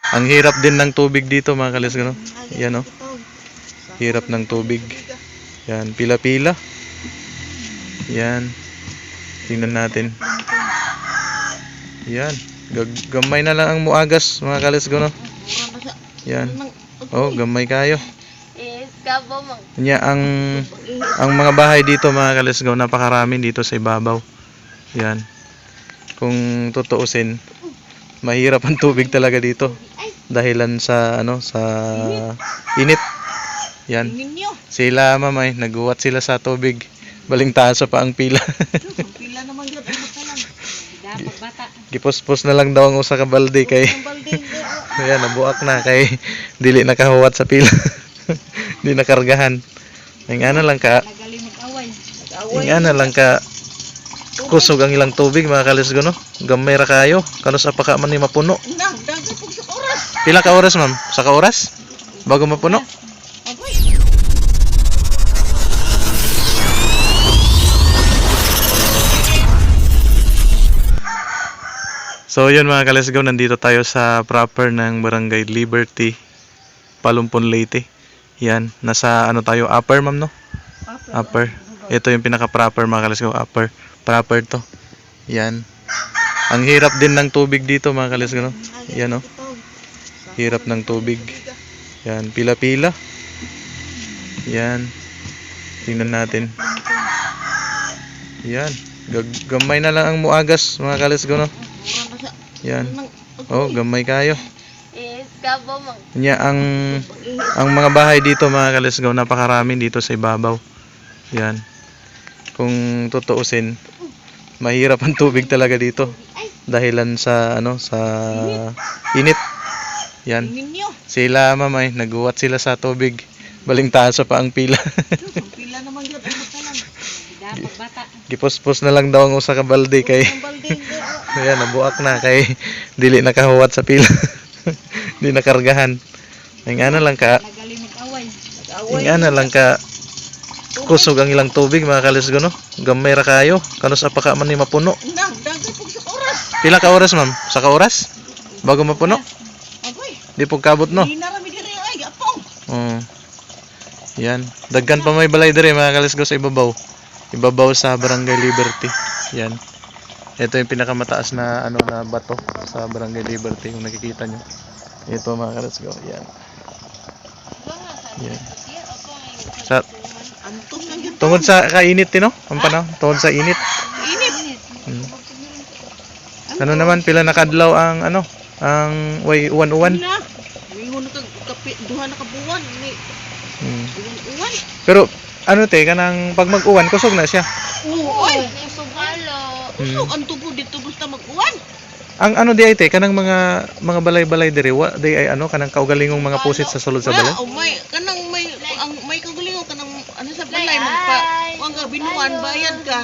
Ang hirap din ng tubig dito mga kalisgaw. Yan, oh. Hirap ng tubig. Yan, pila-pila. Yan. Tingnan natin. Yan. Gamay na lang ang muagas mga kalisgaw, no? Yan. Oh, gamay kayo. Nya ang mga bahay dito mga kalisgaw, napakarami dito sa ibabaw. Yan. Kung tutuusin, mahirap ang tubig talaga dito dahilan sa sa init. Yan. Sila mamay naguwat sila sa tubig. Baling taas pa ang pila. Pila naman gyud dapat bata. Gipuspos na lang daw ang usa ka balde kay ayan, nabuak na kay dili nakahuwat sa pila. Di nakargahan. Ingana lang ka. Ingana lang ka kusog ang ilang tubig mga kalisgaw, no? Gamay ra kayo. Kano sa paka man ni mapuno. Pila ka oras, ma'am? Sa ka oras? Bago mapuno? So yun mga kalisgaw, nandito tayo sa proper ng Barangay Liberty, Palumpon, Leyte. Yan, nasa tayo, upper ma'am, no? Upper. Ito yung pinaka-proper mga kalisgaw, upper. Proper to. Yan. Ang hirap din ng tubig dito mga kalisgaw, no? Yan, oh. Hirap ng tubig. Yan, pila-pila. Yan. Tingnan natin. Yan. Gamay na lang ang muagas mga kalisgaw, no? Yan. Oh, gamay kayo. Nya ang mga bahay dito mga kalisgaw, napakarami dito sa ibabaw. Yan. Kung tutuusin, mahirap ang tubig talaga dito dahilan sa sa init. Yan. Sila mamay naguwat sila sa tubig. Baling taas pa ang pila. Pila naman gyud dapat bata. Gipuspos na lang daw ang usa ka balde kay ayan, nabuak na kay dili nakahuwat sa pila. Di nakargahan. Ingana lang ka. Ingana lang ka kusog ang ilang tubig mga kalisgaw, no? Gamay ra kayo. Kano sa paka man ni mapuno. Pila ka oras, ma'am? Sa ka oras? Bago mapuno? Di po kabot, no? Yan. Daggan pa may balay dire mga kalisgaw sa ibabaw. Ibabaw sa Barangay Liberty. Yan. Ito yung pinakamataas na na bato sa Barangay Liberty, kung nakikita nyo. Ito mga kalisgaw. Yan. Yan. Tungod sa kainit, no? Ang panahon, tungod sa init. Ano naman, pila nakadlaw ang ang uwan-uwan. Duha na ka buwan ni. Uwan. Pero kanang pag mag-uwan kusog na siya. Oy, kusog halo. Kusog ang tubo dito basta mag-uwan. Ang di ay kanang mga balay-balay diri wa di ay kanang kaugalingong mga pusit sa sulod sa balay. May kanang may kaugalingong kanang sa balay magpa binuan bayad ka.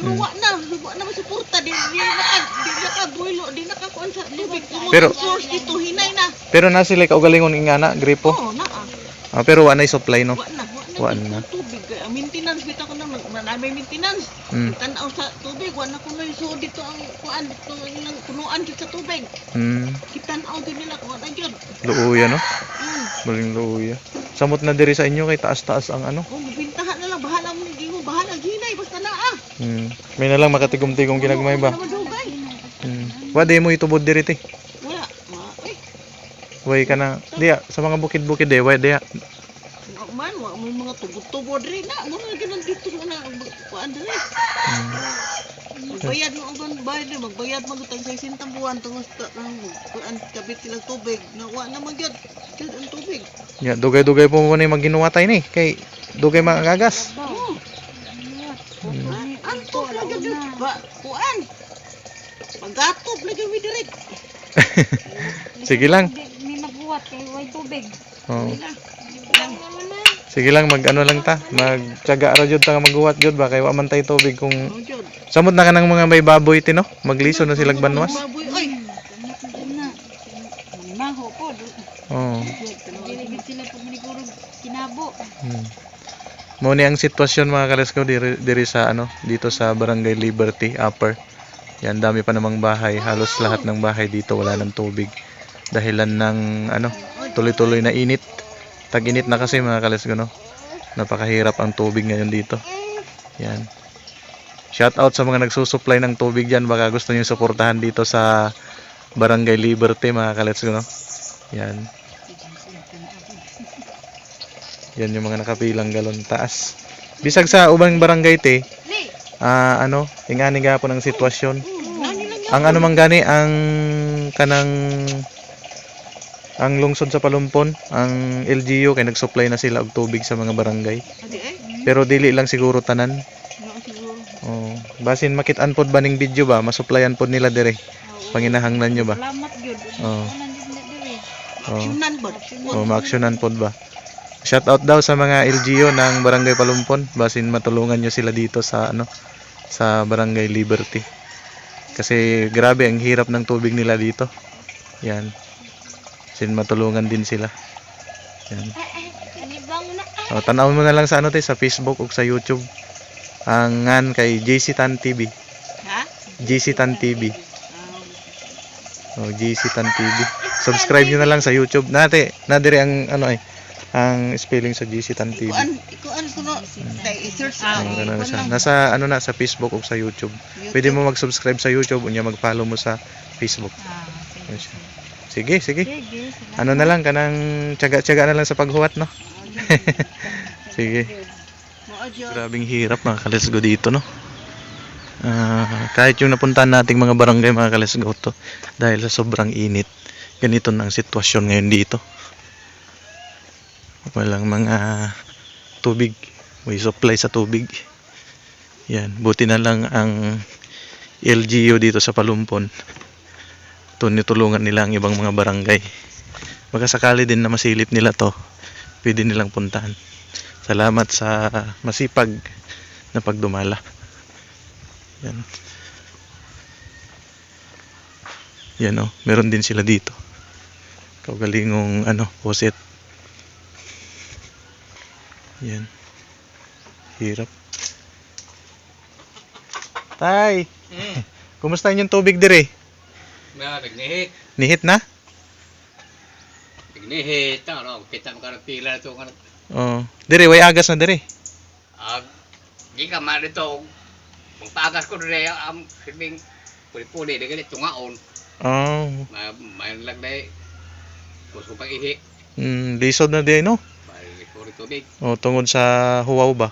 Luwa na masuporta di naka builo di naka kuan sa tubig. Pero source dito hinay na. Pero na sila kaugalingon ingana gripo. Oo, naa. Pero wa na supply, no. Wa na tubig. Maintenance bitaw ko na may maintenance. Tan-aw sa tubig wa na kuno so dito ang kuan dito ilang punuan sa tubig. Kitan-aw din nila kuan na gyud. Luuya, no. Baling luuya. Samot na diri sa inyo kay taas-taas ang Oh, bintahan na lang bahala mo gingo bahala ginay basta naa. May na lang makatigom-tigom ginagmay ba? Wade mo itubod diri ti. Wala. Way ka na diya sa mga bukid-bukid way diya. Man, may mga tubod-tubod rin na. Mga ganun dito na kuan diri. Magbayad mo ang bayad mo, magbayad mo tag 60 buwan tungod kuan kabit sila tubig. Nawa na magyud ang tubig. Ya, dugay-dugay po mo ni maginuwatay ni kay dugay magagas. Antok na gyud ba kuan. Paggatop na gyud direk. Sige lang. May magbuhat kay way tubig. Sige lang lang ta. Magtiyaga ra jud ta nga magbuhat jud ba kay wa man tay tubig kung samot na kanang mga may baboy ti, no. Magliso na silang banwas. Baboy oy. Maho po. Dili gid sila pag manigurog kinabo. Mo ni ang sitwasyon mga kalisgaw diri sa dito sa Barangay Liberty Upper. Yan, dami pa namang bahay, halos lahat ng bahay dito wala ng tubig. dahilan ng tuloy-tuloy na init. Tag-init na kasi mga kalisgo, no? Napakahirap ang tubig ngayon dito. Yan. Shout out sa mga nagsusupply ng tubig dyan. Baka gusto niyo suportahan dito sa Barangay Liberty mga kalisgo, no? Yan. Yan yung mga nakapilang galon taas. Bisag sa ubang barangay te, ingani gapon ang sitwasyon. Ang ano man gani ang kanang ang lungsod sa Palumpon, ang LGU kay nagsupply na sila og tubig sa mga barangay. Pero dili lang siguro tanan. Oh, basin makit-an pod ba ning video ba, masupplyan pod nila dire. Panginahanglan nyo ba? Salamat gyud. Oh. Aksyonan ba? Oh, maaksyonan pod ba? Shout out daw sa mga LGU ng Barangay Palumpon, basin matulungan nyo sila dito sa sa Barangay Liberty. Kasi grabe ang hirap ng tubig nila dito. Yan. Sin matulungan din sila. Yan. Tanaw mo na lang sa sa Facebook o sa YouTube. Ang ngan kay JC Tan TV. Ha? JC Tan TV. Oh, JC Tan TV. Subscribe nyo na lang sa YouTube. Nadire ang ang spelling sa JC Tan TV. Ikuan ko no. I-search Nasa sa Facebook o sa YouTube. Pwede mo mag-subscribe sa YouTube unya mag-follow mo sa Facebook. Sige. Ano na lang kanang tiyaga-tiyaga na lang sa paghuwat, no? Sige. Grabing hirap mga kalisgo dito, no? Kahit yung napuntahan nating mga barangay mga kalisgo to, dahil sa sobrang init, ganito na ang sitwasyon ngayon dito. Walang mga tubig, may supply sa tubig. Yan, buti na lang ang LGU dito sa Palumpon. Tulungan nila ang ibang mga barangay. Baka sakali din na masilip nila to, pwede nilang puntahan. Salamat sa masipag na pagdumala. Yan. Yan meron din sila dito. Kaugalingong poset. Yan. Hirap. Tay. Kumusta yung tubig dire? Nagnihit. Nihit na? Nagnihit. Kita mo ka ng pila ito. Oh. Dire, way agas na dire. Di ka man ito. Kung paagas ko dire, silbing puli-puli. Di ganit tungaon. Oh. May lang na gusto pang ihi. Lisod na din, no? Puri tubig. Oh, tungod sa huwaw ba?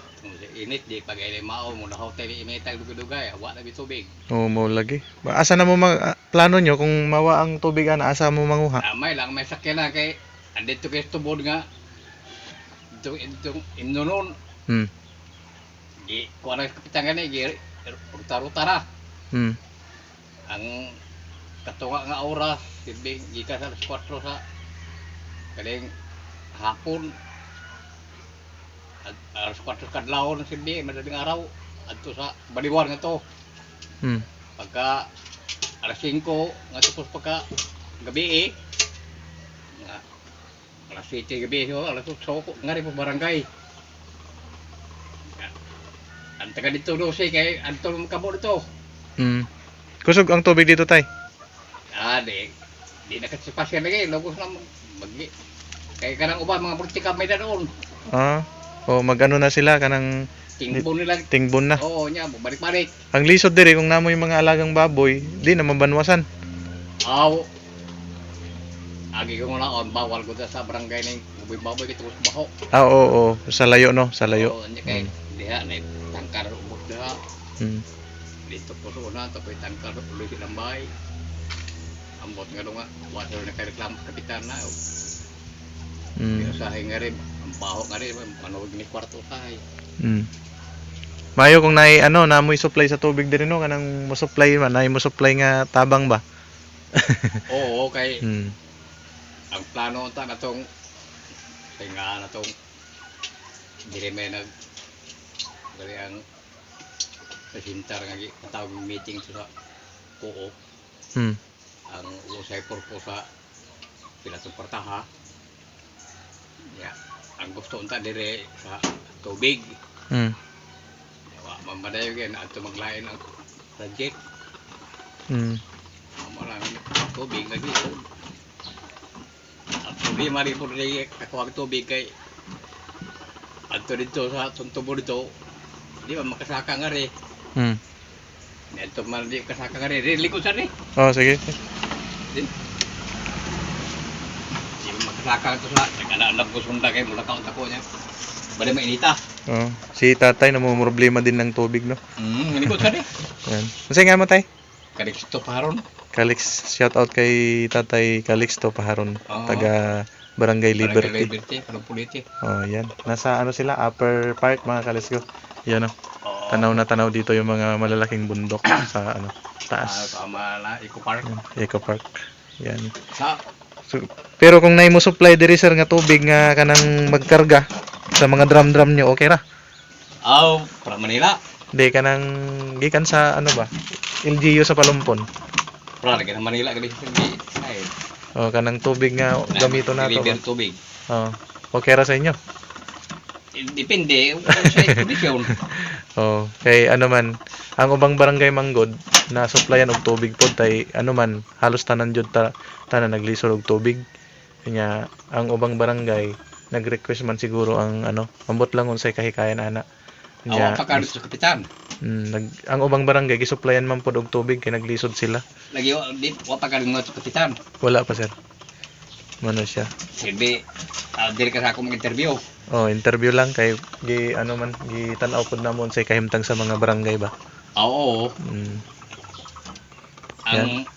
Init di pag ay mao mo na hotel imitag dugay wa na bitubig. Oh, mo lagi. Asa na mo plano nyo kung mawa ang tubig asa mo manguha? May lang may sakyan na kay andito kay tubod nga. Ito inunon. Di ko na kapitan gani gi ruta-ruta. Ang katunga nga oras silbing gikan sa 4 sa kaling hapon. Alas 4 kadlaw na silbi, madaling araw adto sa baliwan nga to. Pagka alas 5 nga tapos pagka gabi nga alas 7 gabi alas 8 nga rin po barangay. Ang taga dito dose kay adto kamo dito. Kusog ang tubig dito tay. Di nakasipasyan lagi logos na kay kanang uban mga politika may doon. O magano na sila kanang tingbon na. Oo nya, balik-balik. Ang lisod dire kung namo yung mga alagang baboy, di na mabanwasan. Agi ko na bawal ko sa barangay ning baboy kito sa baho. Oo, sa layo no, sa layo. Oo nya kay diha na tangkar ubod diha. Dito po na tapos tangkar ulo silang bay. Ambot nga nga water na kay reklamo kapitan na. Pero sa nga rin ang baho nga rin manawag ni kwarto kay. Mayo kung namoy supply sa tubig diri no kanang mo supply man nay mo supply nga tabang ba. Oo kay ang plano ta natong tinga natong dire may nag dali ang presentar nga tawag meeting sa Coop. Ang usay purpose sa pila suportaha. Ya, ang gusto unta dire sa tubig. Mamadayo gyud ato maglain ang project. Malang tubig lagi. Problema rin po rin ako ang tubig kay ato dito sa tuntubo dito. Di ba makasaka nga rin. Ito man di kasaka nga rin. Likod sa rin. Oh, sige. Di ba makasaka ito sa nag-anak ko sunda kayo mula kaunta ko niya. Bali mainita. Oh, si tatay namumroblema din ng tubig, no? Likod sa rin. Yan. Masaya nga mo, tay? Kaliksto paharon. Calix, shout out kay Tatay Calixto Paharon, Oo. taga Barangay Liberty. Barangay Liberty, Kalupuliti. Oh, yan. Nasa ano sila, Upper Park mga kalisgo. Yan oh. Oo. Tanaw na tanaw dito yung mga malalaking bundok sa ano, taas. Tama na, Eco Park. Eco Park. Yan. Sa, So, pero kung naimo supply diri sir nga tubig nga kanang magkarga sa mga drum-drum nyo, okay ra? para Manila. Di kanang gikan sa ano ba? LGU sa Palumpon. Para lagi na Manila gali hindi. Ay, Oh, kanang tubig nga gamito nato. Deliver tubig. Oh, okay ra sa inyo. Depende kung sa kondisyon. Oh, kay ano man, ang ubang barangay manggod na supplyan og tubig pod tay ano man halos tanan jud tanan naglisod og tubig. Kanya ang ubang barangay nag-request man siguro ang ano, ambot lang unsay kahikayan ana. Awa pa ka sa kapitan. Ang ubang barangay gisupplyan man pod og tubig kay naglisod sila. Lagi di wa pa ka sa kapitan. Wala pa sir. Mano siya? Silbi diri ka sa akong interview. Oh, interview lang kay gi ano man gi tan-aw pod namon say kahimtang sa mga barangay ba. Oo. Mm. Ang